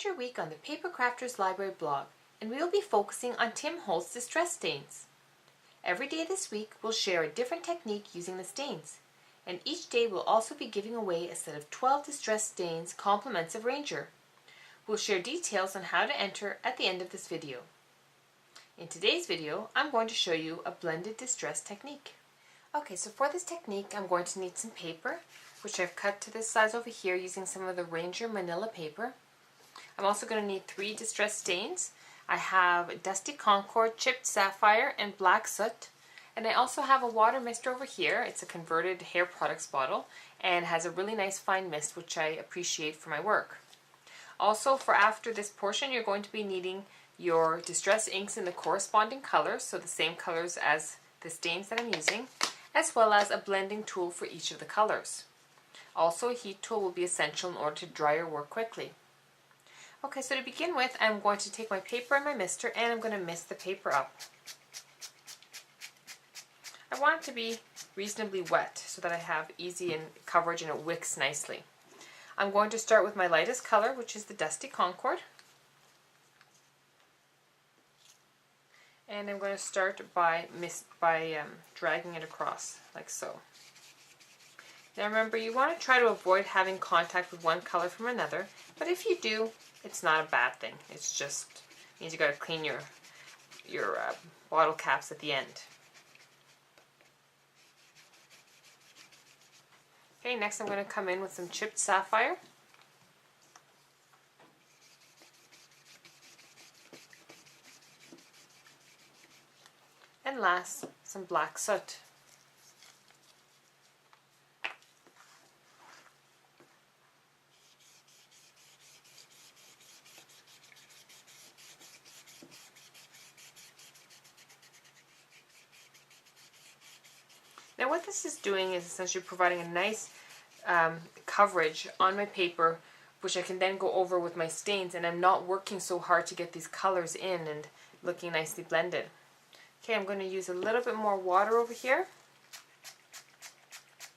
spend your week on the Paper Crafters Library blog, and we will be focusing on Tim Holtz distress stains. Every day this week we'll share a different technique using the stains, and each day we'll also be giving away a set of 12 distress stains compliments of Ranger. We'll share details on how to enter at the end of this video. In today's video, I'm going to show you a blended distress technique. Okay, so for this technique I'm going to need some paper, which I've cut to this size over here using some of the Ranger Manila paper. I'm also going to need 3 distress stains. I have Dusty Concord, Chipped Sapphire, and Black Soot. And I also have a water mist over here. It's a converted hair products bottle and has a really nice fine mist, which I appreciate for my work. Also, for after this portion, you're going to be needing your distress inks in the corresponding colors, so the same colors as the stains that I'm using, as well as a blending tool for each of the colors. Also, a heat tool will be essential in order to dry your work quickly. Okay, so to begin with, I'm going to take my paper and my mister, and I'm going to mist the paper up. I want it to be reasonably wet so that I have easy coverage and it wicks nicely. I'm going to start with my lightest color, which is the Dusty Concord. And I'm going to start by dragging it across, like so. Now remember, you want to try to avoid having contact with one color from another, but if you do, it's not a bad thing. It's just means you got to clean your bottle caps at the end. Okay, next I'm going to come in with some Chipped Sapphire. And last, some Black Soot. Now what this is doing is essentially providing a nice coverage on my paper, which I can then go over with my stains, and I'm not working so hard to get these colors in and looking nicely blended. Okay, I'm going to use a little bit more water over here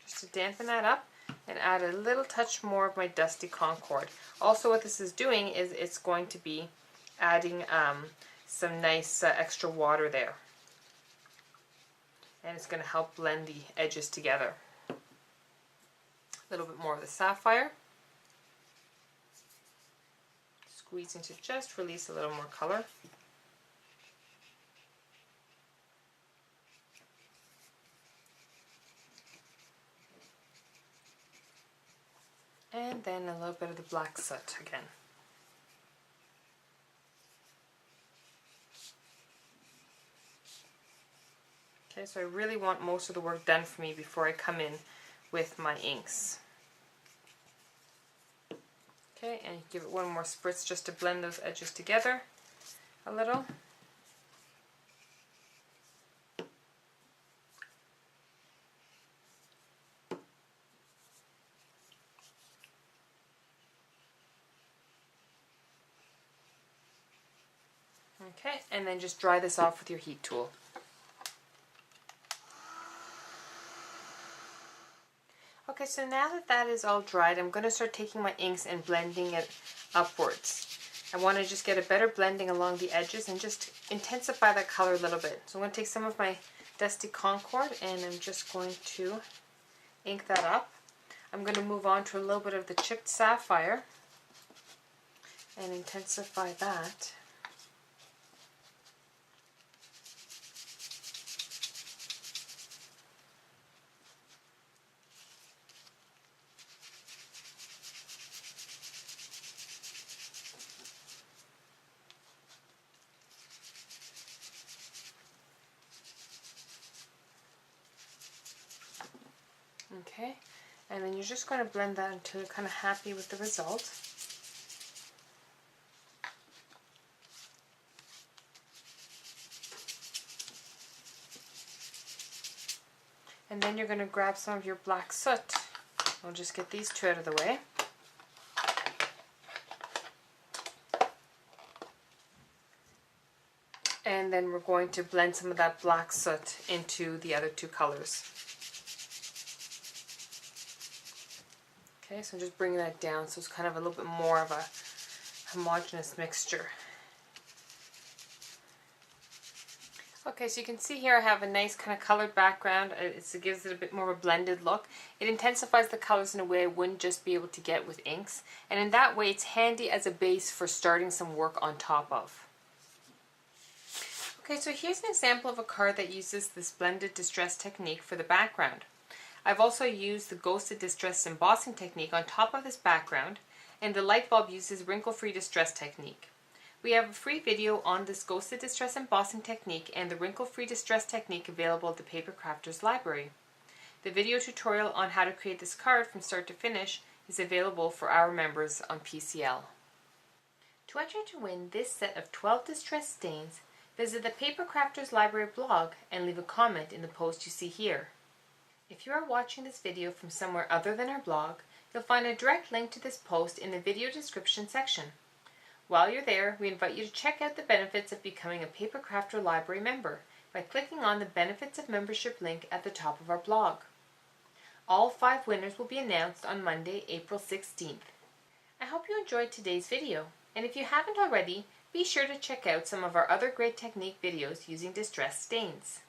just to dampen that up, and add a little touch more of my Dusty Concord. Also, what this is doing is it's going to be adding some nice extra water there. And it's going to help blend the edges together. A little bit more of the sapphire. Squeezing to just release a little more color. And then a little bit of the Black Soot again. Okay, so I really want most of the work done for me before I come in with my inks. Okay, and give it one more spritz just to blend those edges together a little. Okay, and then just dry this off with your heat tool. Okay, so now that that is all dried, I'm going to start taking my inks and blending it upwards. I want to just get a better blending along the edges and just intensify that color a little bit. So I'm going to take some of my Dusty Concord and I'm just going to ink that up. I'm going to move on to a little bit of the Chipped Sapphire and intensify that. Okay, and then you're just going to blend that until you're kind of happy with the result. And then you're going to grab some of your Black Soot. We'll just get these two out of the way. And then we're going to blend some of that Black Soot into the other two colors. Okay, so I'm just bringing that down so it's kind of a little bit more of a homogeneous mixture. Okay, so you can see here I have a nice kind of colored background. It gives it a bit more of a blended look. It intensifies the colors in a way I wouldn't just be able to get with inks. And in that way it's handy as a base for starting some work on top of. Okay, so here's an example of a card that uses this blended distress technique for the background. I've also used the ghosted distress embossing technique on top of this background, and the light bulb uses wrinkle-free distress technique. We have a free video on this ghosted distress embossing technique and the wrinkle-free distress technique available at the Paper Crafters Library. The video tutorial on how to create this card from start to finish is available for our members on PCL. To enter to win this set of 12 distress stains, visit the Paper Crafters Library blog and leave a comment in the post you see here. If you are watching this video from somewhere other than our blog, you'll find a direct link to this post in the video description section. While you're there, we invite you to check out the benefits of becoming a Paper Crafter Library member by clicking on the Benefits of Membership link at the top of our blog. All 5 winners will be announced on Monday, April 16th. I hope you enjoyed today's video, and if you haven't already, be sure to check out some of our other great technique videos using distress stains.